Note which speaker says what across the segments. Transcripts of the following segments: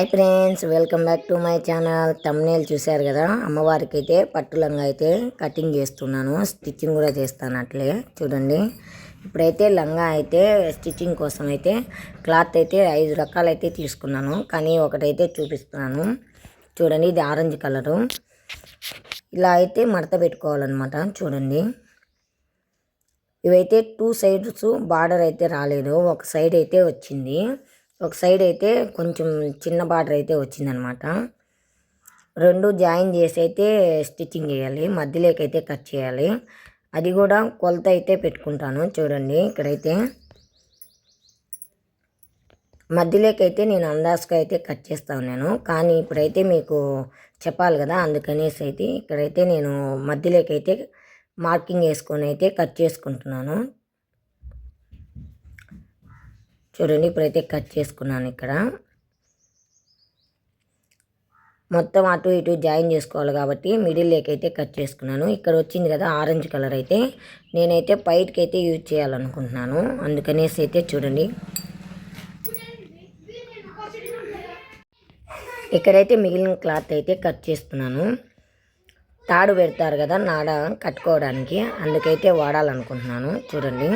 Speaker 1: Hi friends, welcome back to my channel. Thumbnail చూశారు కదా. అమ్మవారికి అయితే పట్టు లంగా అయితే కటింగ్ చేస్తున్నాను, స్టిచ్చింగ్ కూడా చేస్తాను అట్లే చూడండి. ఇప్పుడైతే లంగా అయితే స్టిచ్చింగ్ కోసం అయితే క్లాత్ అయితే 5 రకాలు అయితే తీసుకున్నాను, కానీ ఒకటైతే చూపిస్తున్నాను చూడండి. ఇది ఆరెంజ్ కలరు. ఇలా అయితే మడత పెట్టుకోవాలన్నమాట చూడండి. ఇవైతే 2 సైడ్స్ బార్డర్ అయితే రాలేదు, ఒక సైడ్ అయితే వచ్చింది. ఒక సైడ్ అయితే కొంచెం చిన్న బార్డర్ అయితే వచ్చిందనమాట. రెండు జాయిన్ చేసి అయితే స్టిచ్చింగ్ చేయాలి, మధ్యలోకి అయితే కట్ చేయాలి. అది కూడా కొలత అయితే పెట్టుకుంటాను చూడండి. ఇక్కడైతే మధ్యలోకి అయితే నేను అందాజుగా అయితే కట్ చేస్తాను నేను, కానీ ఇప్పుడైతే మీకు చెప్పాలి కదా, అందుకనేసి అయితే ఇక్కడైతే నేను మధ్యలోకి అయితే మార్కింగ్ వేసుకొని అయితే కట్ చేసుకుంటున్నాను చూడండి. ఇప్పుడైతే కట్ చేసుకున్నాను. ఇక్కడ మొత్తం అటు ఇటు జాయిన్ చేసుకోవాలి కాబట్టి మిడిల్ లేక్ అయితే కట్ చేసుకున్నాను. ఇక్కడ వచ్చింది కదా ఆరెంజ్ కలర్, అయితే నేనైతే పైట్కి అయితే యూజ్ చేయాలనుకుంటున్నాను, అందుకనేసి అయితే చూడండి. ఇక్కడైతే మిగిలిన క్లాత్ అయితే కట్ చేస్తున్నాను. తాడు పెడతారు కదా నాడ కట్టుకోవడానికి, అందుకైతే వాడాలనుకుంటున్నాను చూడండి.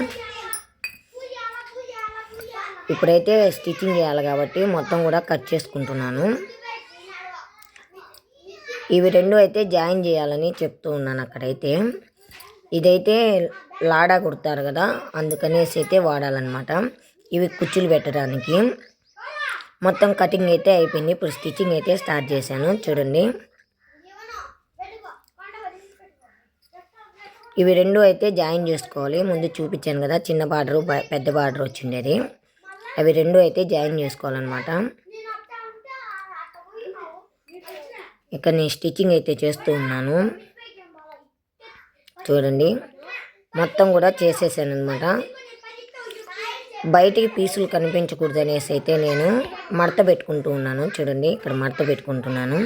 Speaker 1: ఇప్పుడైతే స్టిచ్చింగ్ చేయాలి కాబట్టి మొత్తం కూడా కట్ చేసుకుంటున్నాను. ఇవి రెండు అయితే జాయిన్ చేయాలని చెప్తూ ఉన్నాను అక్కడైతే. ఇదైతే లాడా కుడతారు కదా, అందుకనేసి అయితే వాడాలన్నమాట. ఇవి కుచ్చులు పెట్టడానికి. మొత్తం కటింగ్ అయితే అయిపోయింది. ఇప్పుడు స్టిచ్చింగ్ అయితే స్టార్ట్ చేశాను చూడండి. ఇవి రెండు అయితే జాయిన్ చేసుకోవాలి. ముందు చూపించాను కదా చిన్న బార్డరు పెద్ద బార్డర్ వచ్చిండేది, అవి రెండు అయితే జాయిన్ చేసుకోవాలన్నమాట. ఇక్కడ నేను స్టిచ్చింగ్ అయితే చేస్తూ ఉన్నాను చూడండి. మొత్తం కూడా చేసేసాను అనమాట. బయటికి పీసులు కనిపించకూడదు అనేసి అయితే నేను మడత పెట్టుకుంటూ ఉన్నాను చూడండి. ఇక్కడ మడత పెట్టుకుంటున్నాను.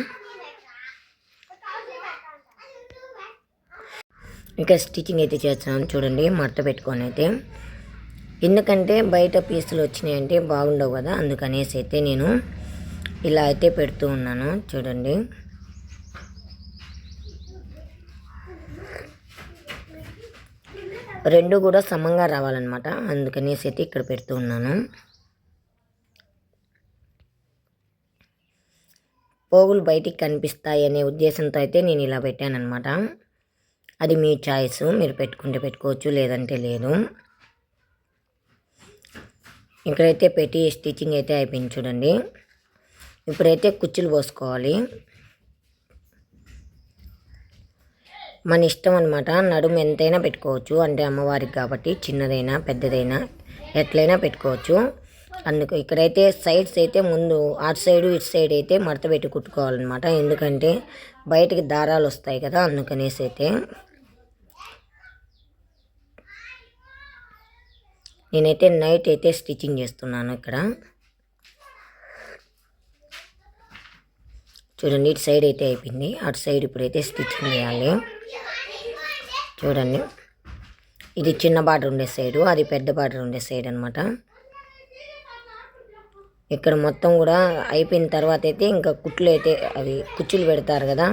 Speaker 1: ఇంకా స్టిచ్చింగ్ అయితే చేస్తున్నాను చూడండి, మడత పెట్టుకొని అయితే. ఎందుకంటే బయట పీసులు వచ్చినాయంటే బాగుండవు కదా, అందుకనేసి అయితే నేను ఇలా అయితే పెడుతూ ఉన్నాను చూడండి. రెండు కూడా సమంగా రావాలన్నమాట, అందుకనేసి అయితే ఇక్కడ పెడుతూ ఉన్నాను. పోగులు బయటికి కనిపిస్తాయి అనే ఉద్దేశంతో అయితే నేను ఇలా పెట్టానన్నమాట. అది మీ చాయిస్, మీరు పెట్టుకుంటే పెట్టుకోవచ్చు, లేదంటే లేదు. ఇక్కడైతే పెట్టి స్టిచ్చింగ్ అయితే అయిపోయింది చూడండి. ఇప్పుడైతే కుచ్చులు పోసుకోవాలి. మన ఇష్టం అనమాట, నడుము ఎంతైనా పెట్టుకోవచ్చు, అంటే అమ్మవారికి కాబట్టి చిన్నదైనా పెద్దదైనా ఎట్లయినా పెట్టుకోవచ్చు. అందుకు ఇక్కడైతే సైడ్స్ అయితే ముందు అటు సైడు ఇటు సైడ్ అయితే మడత పెట్టి కుట్టుకోవాలన్నమాట, ఎందుకంటే బయటికి దారాలు వస్తాయి కదా, అందుకనేసి అయితే. నేనైతే నైట్ అయితే స్టిచ్చింగ్ చేస్తున్నాను. ఇక్కడ చూడండి, ఇటు సైడ్ అయితే అయిపోయింది, అటు సైడ్ ఇప్పుడైతే స్టిచ్చింగ్ చేయాలి చూడండి. ఇది చిన్న బార్డర్ ఉండే సైడు, అది పెద్ద బార్డర్ ఉండే సైడ్ అనమాట. ఇక్కడ మొత్తం కూడా అయిపోయిన తర్వాత అయితే ఇంకా కుట్లు అయితే అవి కుచ్చులు పెడతారు కదా,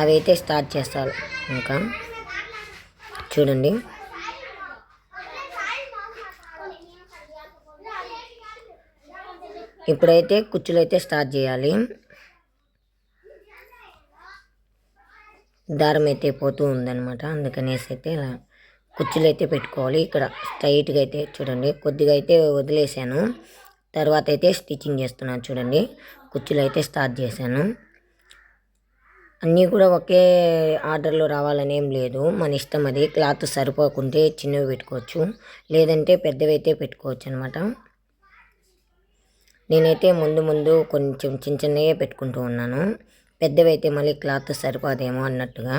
Speaker 1: అవి అయితే స్టార్ట్ చేస్తారు. ఇంకా చూడండి, ఇప్పుడైతే కుచ్చులు అయితే స్టార్ట్ చేయాలి. దారం అయితే పోతూ ఉందన్నమాట, అందుకనేసి అయితే ఇలా కుచ్చులు అయితే పెట్టుకోవాలి. ఇక్కడ స్ట్రైట్గా అయితే చూడండి, కొద్దిగా అయితే వదిలేసాను, తర్వాత అయితే స్టిచ్చింగ్ చేస్తున్నాను చూడండి. కుచ్చులు అయితే స్టార్ట్ చేశాను. అన్నీ కూడా ఒకే ఆర్డర్లో రావాలని ఏం లేదు, మన ఇష్టం. అది క్లాత్ సరిపోకుంటే చిన్నవి పెట్టుకోవచ్చు, లేదంటే పెద్దవి అయితే పెట్టుకోవచ్చు అనమాట. నేనైతే ముందు కొంచెం చిన్నవే పెట్టుకుంటూ ఉన్నాను, పెద్దవి అయితే మళ్ళీ క్లాత్ సరిపోదేమో అన్నట్టుగా.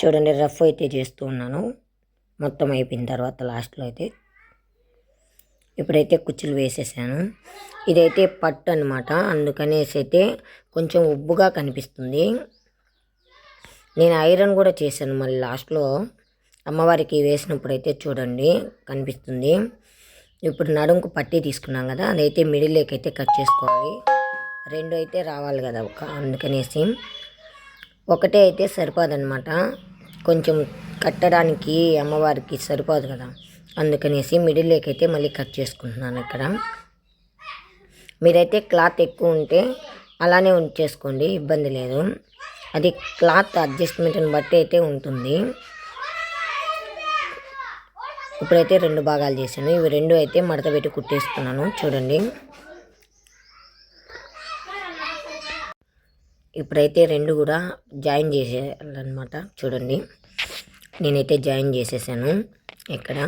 Speaker 1: చూడండి, రఫ్ అయితే చేస్తూ ఉన్నాను. మొత్తం అయిపోయిన తర్వాత లాస్ట్లో అయితే ఇప్పుడైతే కుచ్చులు వేసేసాను. ఇదైతే పట్టు అనమాట, అందుకనేసి అయితే కొంచెం ఉబ్బుగా కనిపిస్తుంది. నేను ఐరన్ కూడా చేశాను మళ్ళీ లాస్ట్లో, అమ్మవారికి వేసినప్పుడు అయితే చూడండి కనిపిస్తుంది. ఇప్పుడు నడుంకు పట్టీ తీసుకున్నాం కదా, అదైతే మిడిల్లోకి అయితే కట్ చేసుకోవాలి. 2 అయితే రావాలి కదా అందుకనేసి. ఒకటే అయితే సరిపోదన్నమాట, కొంచెం కట్టడానికి అమ్మవారికి సరిపోదు కదా, అందుకనేసి మిడిల్లోకి అయితే మళ్ళీ కట్ చేసుకుంటున్నాను ఇక్కడ. మీరైతే క్లాత్ ఎక్కువ ఉంటే అలానే ఉంచేసుకోండి, ఇబ్బంది లేదు. అది క్లాత్ అడ్జస్ట్మెంట్ని బట్టి అయితే ఉంటుంది. ఇప్పుడైతే 2 భాగాలు చేశాను. ఇవి 2 అయితే మడత పెట్టి కుట్టేస్తున్నాను చూడండి. ఇప్పుడైతే 2 కూడా జాయిన్ చేసేయాలన్నమాట చూడండి. నేనైతే జాయిన్ చేసేసాను ఇక్కడ.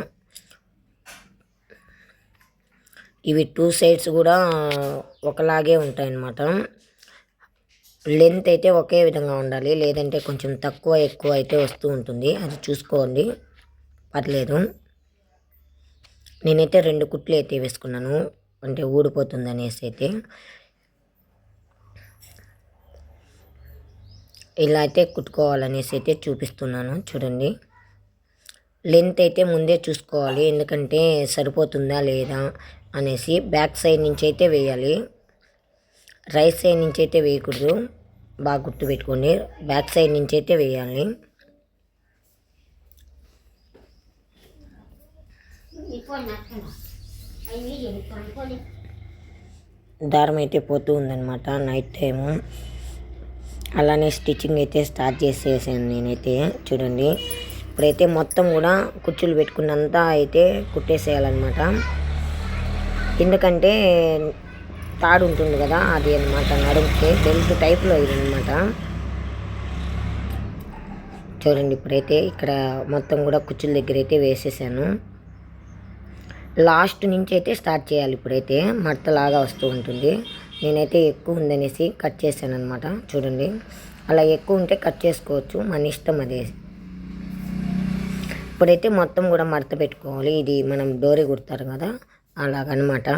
Speaker 1: ఇవి 2 సైడ్స్ కూడా ఒకలాగే ఉంటాయన్నమాట. లెంత్ అయితే ఒకే విధంగా ఉండాలి, లేదంటే కొంచెం తక్కువ ఎక్కువ అయితే వస్తూ ఉంటుంది, అది చూసుకోండి, పర్లేదు. నేనైతే 2 కుట్లు అయితే వేసుకున్నాను, అంటే ఊడిపోతుంది అనేసి అయితే. ఇలా అయితే కుట్టుకోవాలనేసి అయితే చూపిస్తున్నాను చూడండి. లెంత్ అయితే ముందే చూసుకోవాలి, ఎందుకంటే సరిపోతుందా లేదా అనేసి. బ్యాక్ సైడ్ నుంచి అయితే వేయాలి, రైట్ సైడ్ నుంచి అయితే వేయకూడదు, బాగా గుర్తు పెట్టుకోండి. బ్యాక్ సైడ్ నుంచి అయితే వేయాలి. దారం అయితే పోతూ ఉందన్నమాట నైట్ టైము. అలానే స్టిచ్చింగ్ అయితే స్టార్ట్ చేసేసాను నేనైతే చూడండి. ఇప్పుడైతే మొత్తం కూడా కుచ్చులు పెట్టుకున్నంత అయితే కుట్టేసేయాలన్నమాట, ఎందుకంటే తాడు ఉంటుంది కదా అది అనమాట, నడుముకి బెల్ట్ టైప్లో ఇది అనమాట చూడండి. ఇప్పుడైతే ఇక్కడ మొత్తం కూడా కుచ్చుల దగ్గర అయితే వేసేసాను. లాస్ట్ నుంచి అయితే స్టార్ట్ చేయాలి. ఇప్పుడైతే మడతలాగా వస్తూ ఉంటుంది. నేనైతే ఎక్కువ ఉందనేసి కట్ చేశాను అనమాట చూడండి. అలా ఎక్కువ ఉంటే కట్ చేసుకోవచ్చు, మన ఇష్టం అది. ఇప్పుడైతే మొత్తం కూడా మడత పెట్టుకోవాలి. ఇది మనం డోరీ కుడతారు కదా అలాగనమాట,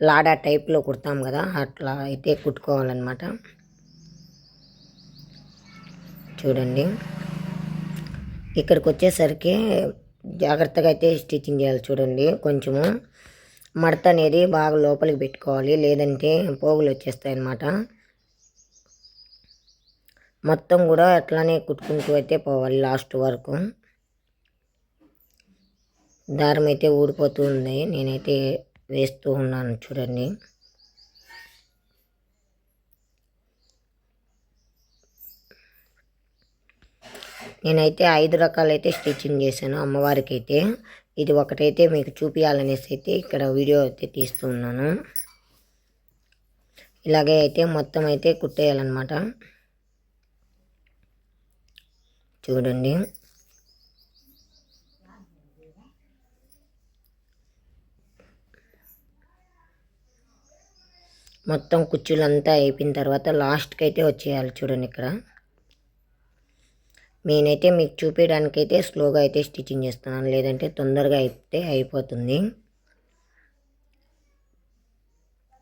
Speaker 1: లాడా టైప్లో కుడతాం కదా అట్లా అయితే కుట్టుకోవాలన్నమాట చూడండి. ఇక్కడికి వచ్చేసరికి జాగ్రత్తగా అయితే స్టిచ్చింగ్ చేయాలి చూడండి. కొంచెము మడత అనేది బాగా లోపలికి పెట్టుకోవాలి, లేదంటే పోగులు వచ్చేస్తాయి అన్నమాట. మొత్తం కూడా అట్లానే కుట్టుకుంటూ అయితే పోవాలి లాస్ట్ వరకు. దారం అయితే ఊడిపోతూ ఉంది, నేనైతే వేస్తూ ఉన్నాను చూడండి. నేనైతే 5 రకాలైతే స్టిచ్చింగ్ చేశాను అమ్మవారికి అయితే. ఇది ఒకటైతే మీకు చూపించాలనేసి అయితే ఇక్కడ వీడియో అయితే తీస్తూ ఉన్నాను. ఇలాగే అయితే మొత్తం అయితే కుట్టేయాలన్నమాట చూడండి. మొత్తం కుచ్చులంతా అయిపోయిన తర్వాత లాస్ట్కి అయితే వచ్చేయాలి చూడండి. ఇక్కడ నేనైతే మీకు చూపించడానికైతే స్లోగా అయితే స్టిచ్చింగ్ చేస్తున్నాను, లేదంటే తొందరగా అయితే అయిపోతుంది.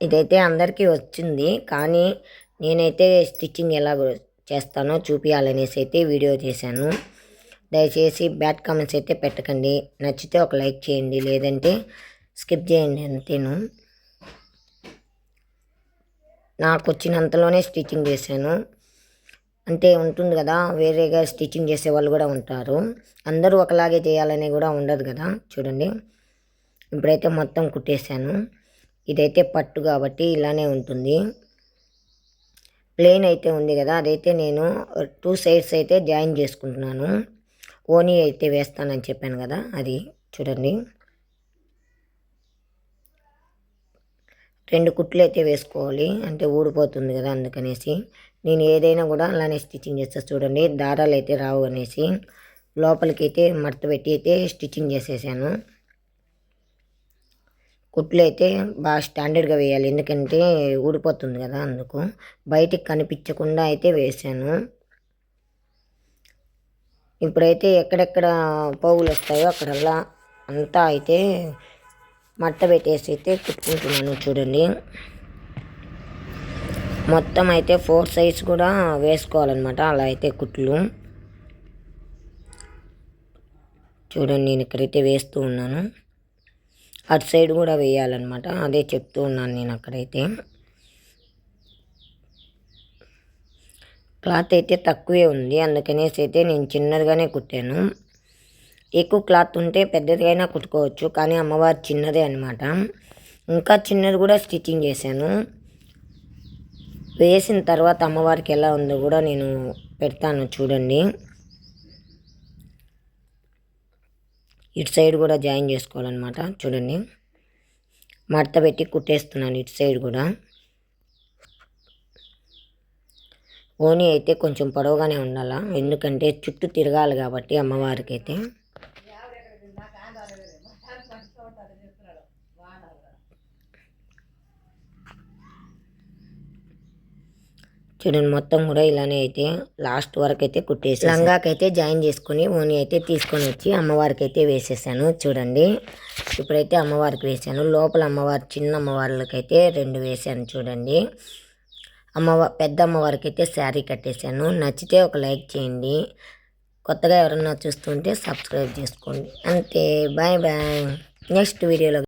Speaker 1: ఇదైతే అందరికీ వచ్చింది, కానీ నేనైతే స్టిచ్చింగ్ ఎలా చేస్తానో చూపించాలనేసి అయితే వీడియో చేశాను. దయచేసి బ్యాడ్ కామెంట్స్ అయితే పెట్టకండి, నచ్చితే ఒక లైక్ చేయండి, లేదంటే స్కిప్ చేయండి అంతేను. నాకు వచ్చినంతలోనే స్టిచ్చింగ్ చేశాను. అంటే ఉంటుంది కదా, వేరేగా స్టిచ్చింగ్ చేసే వాళ్ళు కూడా ఉంటారు, అందరూ ఒకలాగే చేయాలని కూడా ఉండదు కదా చూడండి. ఇప్పుడైతే మొత్తం కుట్టేశాను. ఇదైతే పట్టు కాబట్టి ఇలానే ఉంటుంది. ప్లెయిన్ అయితే ఉంది కదా, అదైతే నేను 2 సైడ్స్ అయితే జాయిన్ చేసుకుంటున్నాను. ఓనీ అయితే వేస్తానని చెప్పాను కదా, అది చూడండి. 2 కుట్లు అయితే వేసుకోవాలి, అంటే ఊడిపోతుంది కదా అందుకనేసి. నేను ఏదైనా కూడా అలానే స్టిచ్చింగ్ చేస్తా చూడండి. దారాలు అయితే రావు అనేసి లోపలికి అయితే మడత పెట్టి అయితే స్టిచ్చింగ్ చేసేసాను. కుట్లు అయితే బాగా స్టాండర్డ్గా వేయాలి, ఎందుకంటే ఊడిపోతుంది కదా, అందుకు బయటికి కనిపించకుండా అయితే వేసాను. ఇప్పుడైతే ఎక్కడెక్కడ పోగులు వస్తాయో అక్కడల్లా అంతా అయితే మడత పెట్టేసి అయితే కుట్టుకుంటున్నాను చూడండి. మొత్తం అయితే 4 సైడ్స్ కూడా వేసుకోవాలన్నమాట, అలా అయితే కుట్లు చూడండి. నేను ఇక్కడైతే వేస్తూ ఉన్నాను. అటు సైడ్ కూడా వేయాలన్నమాట. అదే చెప్తూ ఉన్నాను నేను అక్కడైతే. క్లాత్ అయితే తక్కువే ఉంది, అందుకనేసి అయితే నేను చిన్నదిగానే కుట్టాను. ఎక్కువ క్లాత్ ఉంటే పెద్దదిగైనా కుట్టుకోవచ్చు, కానీ అమ్మవారు చిన్నదే అనమాట. ఇంకా చిన్నది కూడా స్టిచ్చింగ్ చేశాను. వేసిన తర్వాత అమ్మవారికి ఎలా ఉందో కూడా నేను పెడతాను చూడండి. ఇటు సైడ్ కూడా జాయిన్ చేసుకోవాలన్నమాట. చూడండి, మడత పెట్టి కుట్టేస్తున్నాను ఇటు సైడ్ కూడా. ఓని అయితే కొంచెం పొడవుగానే ఉండాలా, ఎందుకంటే చుట్టూ తిరగాలి కాబట్టి అమ్మవారికి అయితే. చూడండి, మొత్తం కూడా ఇలానే అయితే లాస్ట్ వరకు అయితే కుట్టేసి లంగాకైతే జాయిన్ చేసుకుని ఓని అయితే తీసుకొని వచ్చి అమ్మవారికి అయితే వేసేసాను. చూడండి, ఇప్పుడైతే అమ్మవారికి వేసాను. లోపల అమ్మవారి చిన్న అమ్మవార్లకైతే 2 వేసాను. చూడండి, పెద్ద అమ్మవారికి అయితే శారీ కట్టేశాను. నచ్చితే ఒక లైక్ చేయండి, కొత్తగా ఎవరన్నా చూస్తుంటే సబ్స్క్రైబ్ చేసుకోండి. అంతే, బాయ్ బాయ్. నెక్స్ట్ వీడియోలో